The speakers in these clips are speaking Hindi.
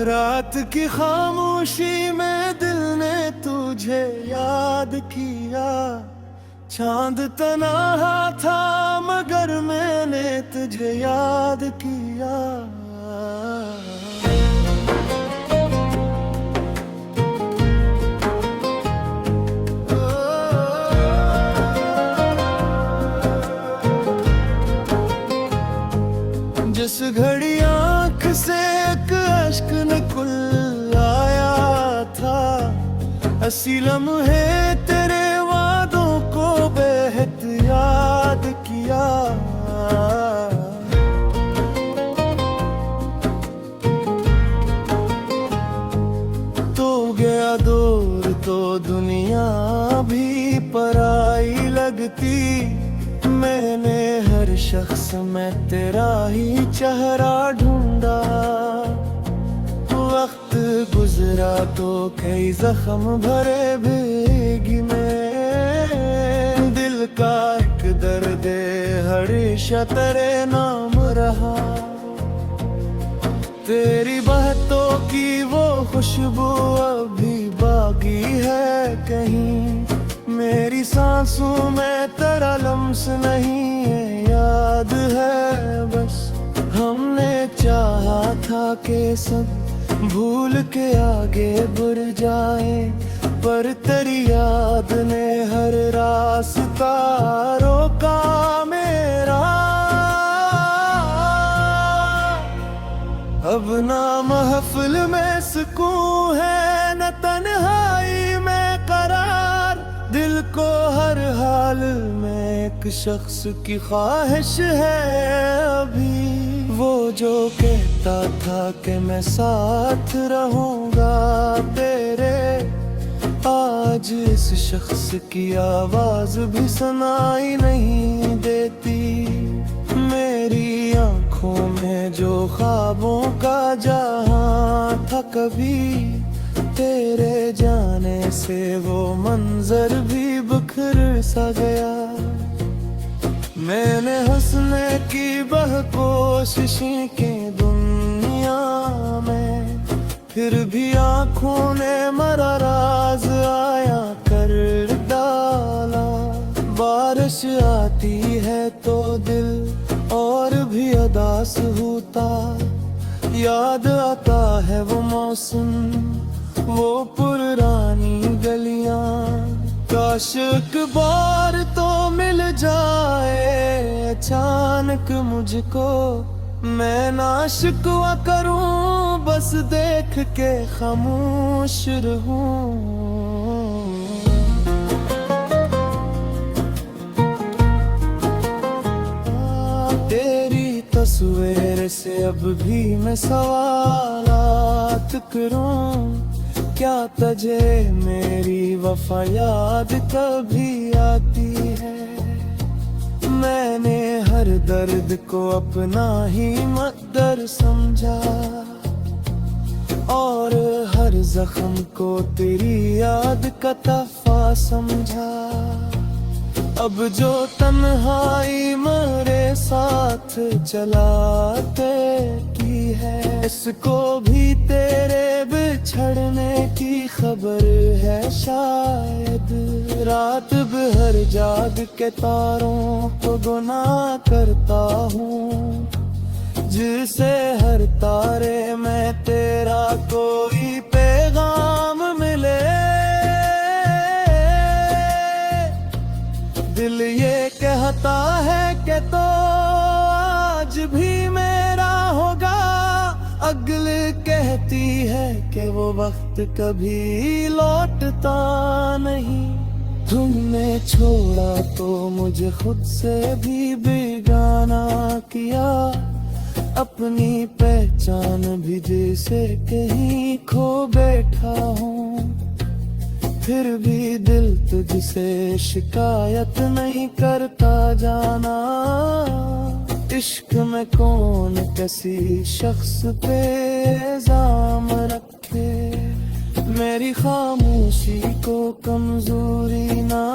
रात की खामोशी में दिल ने तुझे याद किया। चांद तन्हा था मगर मैंने तुझे याद किया। जिस घड़ी आँख से एक अश्क निकल आया था, हंसी लम्हे तेरे वादों को बेहद याद किया। तो गया दूर तो दुनिया भी पराई लगती। मैंने हर शख्स में तेरा ही चेहरा ढूंढा। वक्त गुजरा तो कई जख्म भरे भीगी में। दिल का एक दर्द हमेशा तेरे नाम रहा। तेरी बातों की वो खुशबू अभी बाकी है कहीं। मेरी सांसों में तेरा लम्स नहीं है, याद है बस। हमने चाहा था कि सब भूल के आगे बढ़ जाए, पर तेरी याद ने हर रास्ता रोका मेरा। अब ना महफिल में सुकून है न तन्हाई में करार। दिल को हर हाल में एक शख्स की ख्वाहिश है अभी। वो जो कहता था कि मैं साथ रहूंगा तेरे, आज इस शख्स की आवाज भी सुनाई नहीं देती। मेरी आंखों में जो ख्वाबों का जहां था कभी, तेरे जाने से वो मंजर भी बिखर सा गया। मैंने हंसने की बह कोशिशें की दुनिया में, फिर भी आंखों ने मरा राज आया कर डाला। बारिश आती है तो दिल और भी उदास होता। याद आता है वो मौसम, वो पुरानी गलियां। काश एक बार तो मिल जाए अचानक मुझको। मैं ना शिकवा करूं, बस देख के खामोश रहूं। तेरी तस्वीर से अब भी मैं सवालात करूं। क्या तुझे मेरी वफा याद कभी आती है? मैंने हर दर्द को अपना ही मकदर समझा, और हर जख्म को तेरी याद का तहफा समझा। अब जो तन्हाई मेरे साथ चलाते की है, इसको भी तेरे बिछड़ने की खबर है शायद। रात भर जाग के तारों को गुनाह करता हूँ, जिसे हर तारे में तेरा कोई पैगाम मिले। दिल ये कहता है कि तो आज भी मेरा होगा, अगल कहती है कि वो वक्त कभी लौटता नहीं। तुमने छोड़ा तो मुझे खुद से भी बेगाना किया, अपनी पहचान भी जैसे कहीं खो बैठा हूँ। फिर भी दिल तुझसे शिकायत नहीं करता जाना। इश्क में कौन किसी शख्स पे इल्जाम रखे, मेरी खामोशी को कमजोरी ना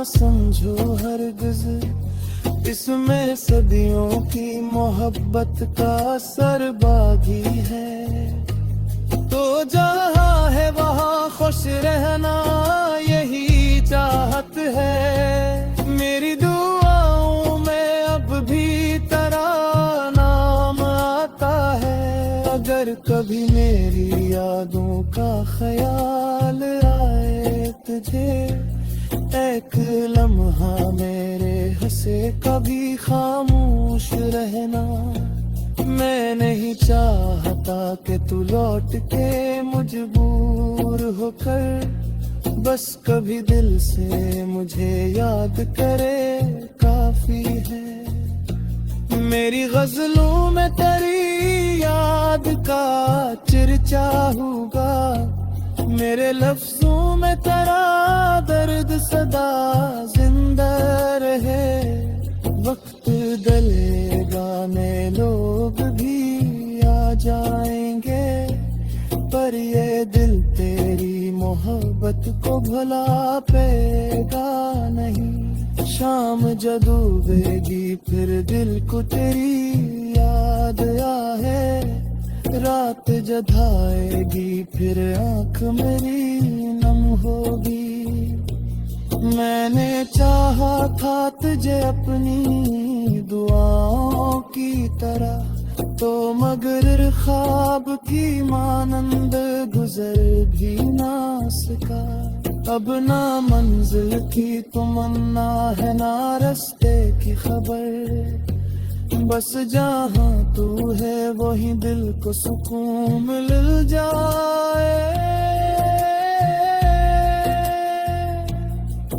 समझो हरगिज़। इसमें सदियों की मोहब्बत का असर बागी है। तो जहाँ है वहाँ खुश रहना यही चाहत है। मेरी दुआओं में अब भी तेरा नाम आता है। अगर कभी मेरी यादों का ख्याल आए तुझे, एक लम्हा मेरे हंसे कभी खामोश रहना। मैं नहीं चाहता कि तू लौट के मजबूर होकर, बस कभी दिल से मुझे याद करे काफी है। मेरी गजलों में तेरी याद का चर्चा होगा, मेरे लफ्जों में तेरा दर्द सदा जिंदा रहे। वक्त डलेगा में लोग भी आ जाएंगे, पर ये दिल तेरी मोहब्बत को भुला पेगा नहीं। शाम जब डूबेगी फिर दिल को तेरी याद आए, रात जधाएगी फिर आंख मेरी नम होगी। मैंने चाहा था तुझे अपनी दुआओं की तरह, तो मगर ख्वाब की मानंद गुजर भी ना सका। अब ना मंजिल की तमन्ना है ना रास्ते की खबर, बस जहाँ तू है वही दिल को सुकून मिल जाए।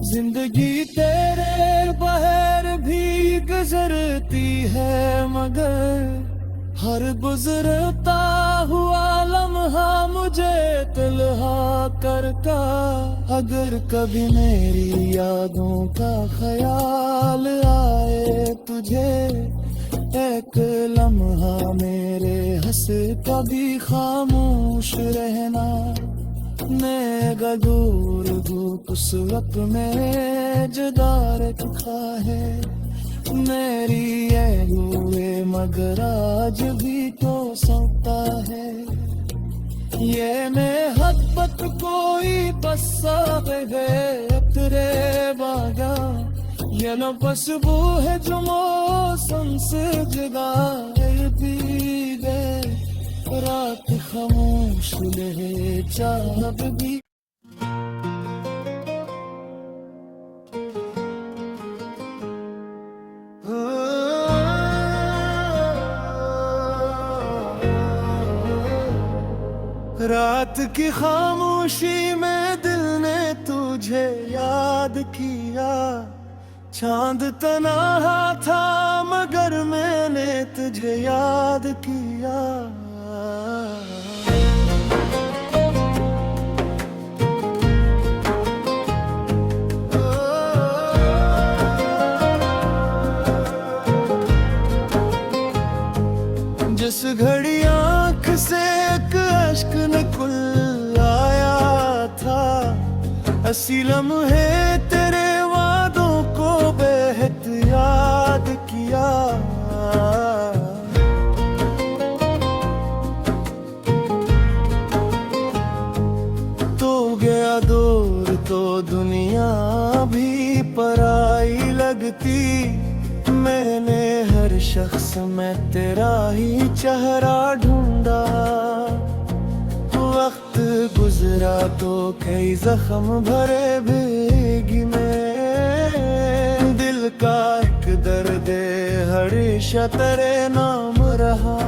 जिंदगी तेरे बहर भी गुजरती है, मगर हर गुजरता हुआ लम्हा मुझे तन्हा करता। अगर कभी मेरी यादों का ख्याल आए तुझे, एक लम्हा मेरे हंस कभी खामोश रहना। मैं दूर धूप उस वक्त में जुदा रखा है, मेरी ये हुए मगर आज भी तो सौता है। ये में हदबत कोई बसा गए तेरे बागा, ये लो बस वो है जो मौसम से जुदा भी गए। रात खामोश रहे चाँद भी। रात की खामोशी में दिल ने तुझे याद किया, चांद तन्हा था मगर मैंने तुझे याद किया। जिस घड़ी आँख से एक अश्क निकल आया था, हंसी लम्हे तेरे वादों को बेहद याद किया। तो गया दूर तो दुनिया भी पराई लगती, मैंने हर शख्स में तेरा ही चेहरा ढूंढा। वक्त गुजरा तो कई जख्म भरे भीगी में, दिल का एक दर्द हमेशा तेरे नाम रहा।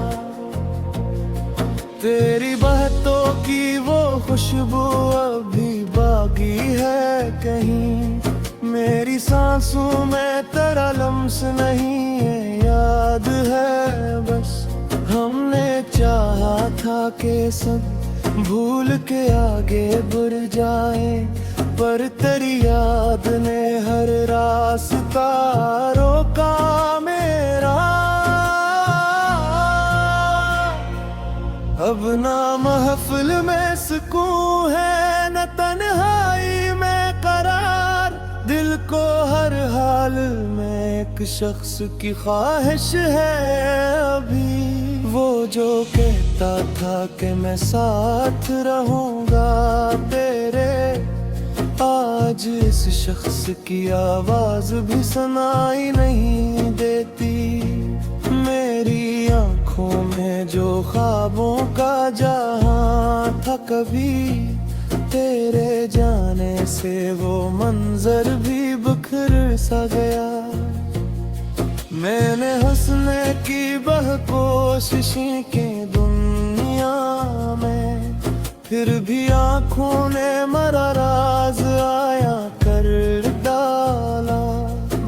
तेरी बातों की वो खुशबू अभी बाकी है कहीं, मेरी सांसों में तेरा लम्स नहीं है याद है बस। हमने चाहा था कि सब भूल के आगे बढ़ जाए, पर तेरी याद ने हर रास्ता रोका मेरा। अब ना महफिल में सुकून है न तन्हाई में करार, दिल को हर हाल में एक शख्स की ख्वाहिश है अभी, वो जो कहता था कि मैं साथ रहूंगा तेरे, आज इस शख्स की आवाज भी सुनाई नहीं देती। मेरी आंखों में जो ख्वाबों का जहां था, कभी तेरे जाने से वो मंजर भी बिखर सा गया। मैंने हंसने की वह कोशिशें की दुनिया में, फिर भी आंखों ने मरा राज आया कर डाला।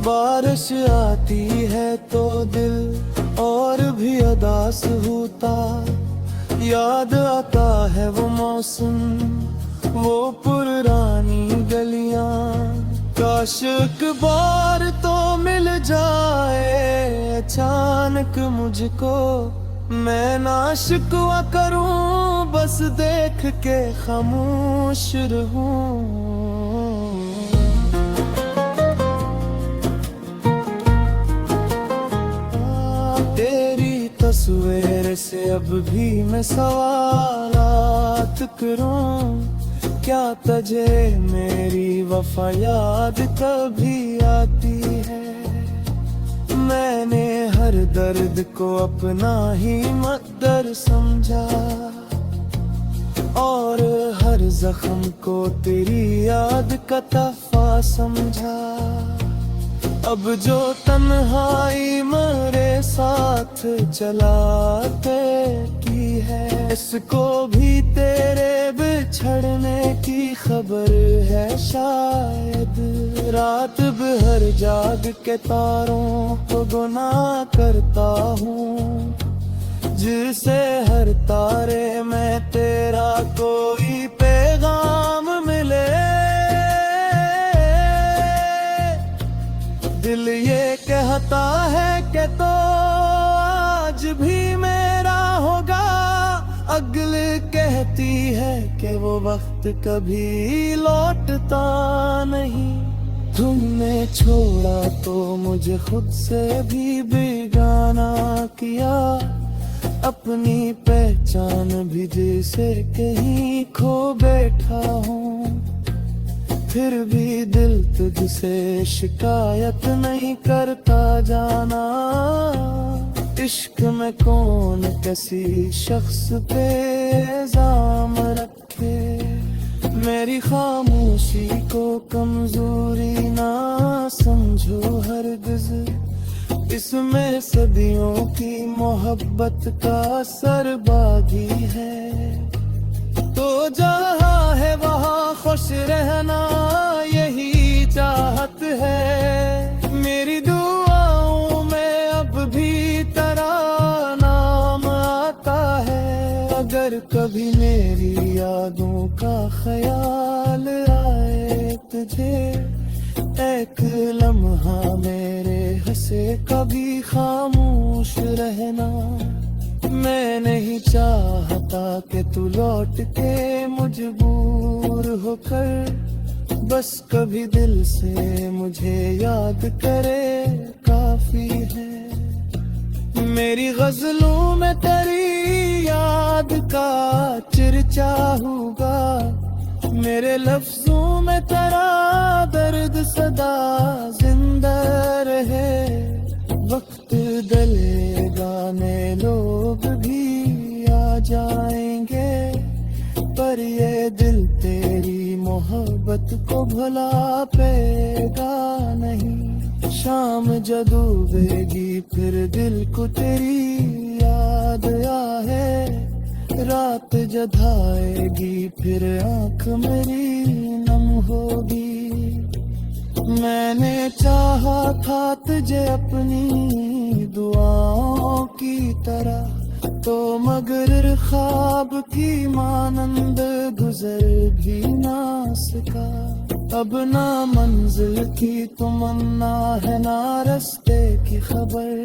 बारिश आती है तो दिल और भी उदास होता, याद आता है वो मौसम, वो पुरानी गलियां। काश एक बार तो मिल जाए अचानक मुझको, मैं ना शिकवा करूं, बस देख के खामोश रहूं। तेरी तस्वीर से अब भी मैं सवालात करूं, क्या तुझे मेरी वफा याद कभी आती है? मैंने हर दर्द को अपना ही मकदर समझा, और हर जख्म को तेरी याद का तहफा समझा। अब जो तन्हाई मेरे साथ चलाते की है, इसको भी तेरे बिछड़ने की खबर है शायद। रात भर जाग के तारों को गुनाह करता हूँ, जिसे हर तारे में तेरा कोई पैगाम मिले। दिल ये कहता है कि तो आज भी मेरा होगा, अगल कहती है कि वो वक्त कभी लौटता नहीं। तुमने छोड़ा तो मुझे खुद से भी बेगाना किया, अपनी पहचान भी जैसे कहीं खो बैठा हूँ। फिर भी दिल तुझसे शिकायत नहीं करता जाना, इश्क में कौन किसी शख्स पे इल्जाम रखे। मेरी खामोशी को कमजोरी ना समझो हरगिज़, इसमें सदियों की मोहब्बत का असर बागी है। तो जहाँ है वहाँ खुश रहना यही चाहत है। मेरी दुआओं में अब भी तेरा नाम आता है। अगर कभी मेरी यादों का ख्याल आए तुझे, एक लम्हा मेरे हंसे कभी खामोश रहना। मैं नहीं चाहता कि तू लौट के मजबूर होकर, बस कभी दिल से मुझे याद करे काफी है। मेरी गजलों में तेरी याद का चर्चा होगा, मेरे लफ्जों में तेरा दर्द सदा जिंदा रहे। वक्त डलेगा नए लोग भी आ जाएंगे, पर ये दिल तेरी मोहब्बत को भुला पेगा नहीं। शाम जब डूबेगी फिर दिल को तेरी याद आए, रात जधाएगी फिर आंख मेरी नम होगी। मैंने चाहा था तुझे अपनी दुआओं की तरह, तो मगर ख्वाब की मानंद गुजर भी ना सका। अब ना मंजिल की तमन्ना है ना रास्ते की खबर,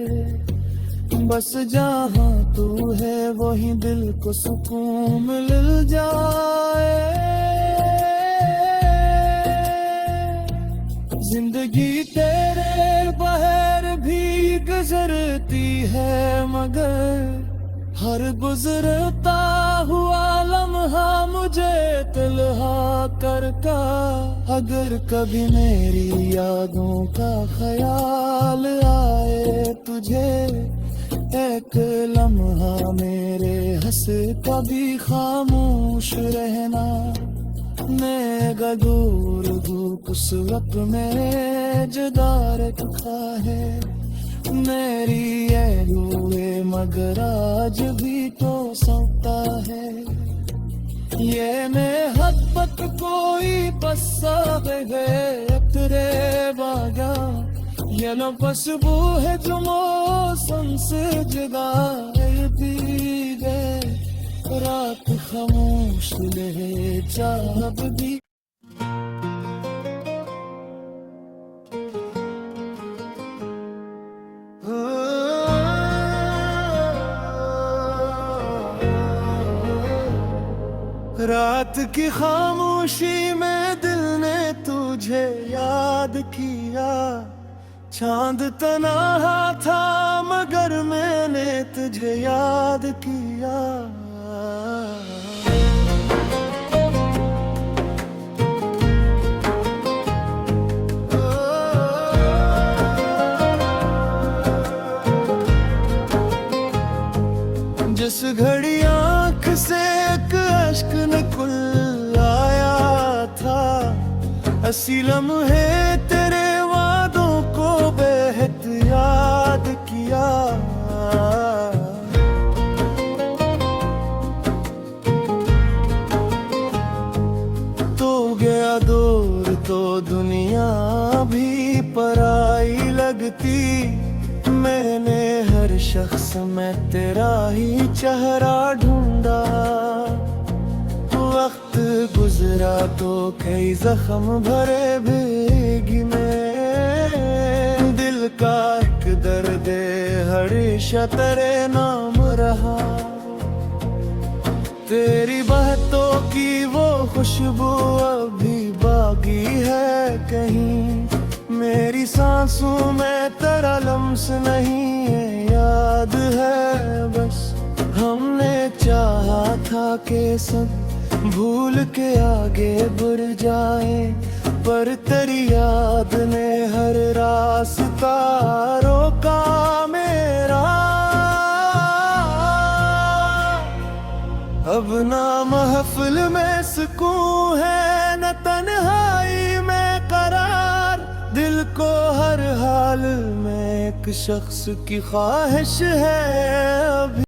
बस जहाँ तू है वही दिल को सुकून मिल जाए। जिंदगी तेरे बहर भी गुजरती है, मगर हर गुजरता हुआ लम्हा मुझे तन्हा करता। अगर कभी मेरी यादों का ख्याल आए तुझे, एक लम्हा मेरे हंस कभी खामोश रहना। मैं दूर धूप उस वक्त मेरे जुदा रखा है। मेरी ये हुए मगर आज भी तो सौता है। ये मैं हद पत कोई पस्सा गए तेरे बागा। ये लो पसबू है जो मौसम से जुदा थी गए। रात खामोश ले जब भी। रात की खामोशी में दिल ने तुझे याद किया। चांद तन्हा था मगर मैंने तुझे याद किया। जिस घड़ी आँख से एक अश्क निकल आया था, हंसी लम्हे तेरे वादों को बेहद याद किया। तो गया दूर तो दुनिया भी पराई लगती। मैंने हर शख्स में तेरा ही चेहरा ढूंढा। वक्त गुजरा तो कई जख्म भरे भीगी में। दिल का एक दर्द हमेशा तेरे नाम रहा। तेरी बातों की वो खुशबू अभी बाकी है कहीं। मेरी सांसों में तेरा लम्स नहीं है, याद है बस। हमने चाहा था कि सब भूल के आगे बढ़ जाए, पर तेरी याद ने हर रास्ता रोका मेरा। अब ना महफिल में सुकून है न तन्हाई में करार। दिल को हर हाल में एक शख्स की ख्वाहिश है अभी।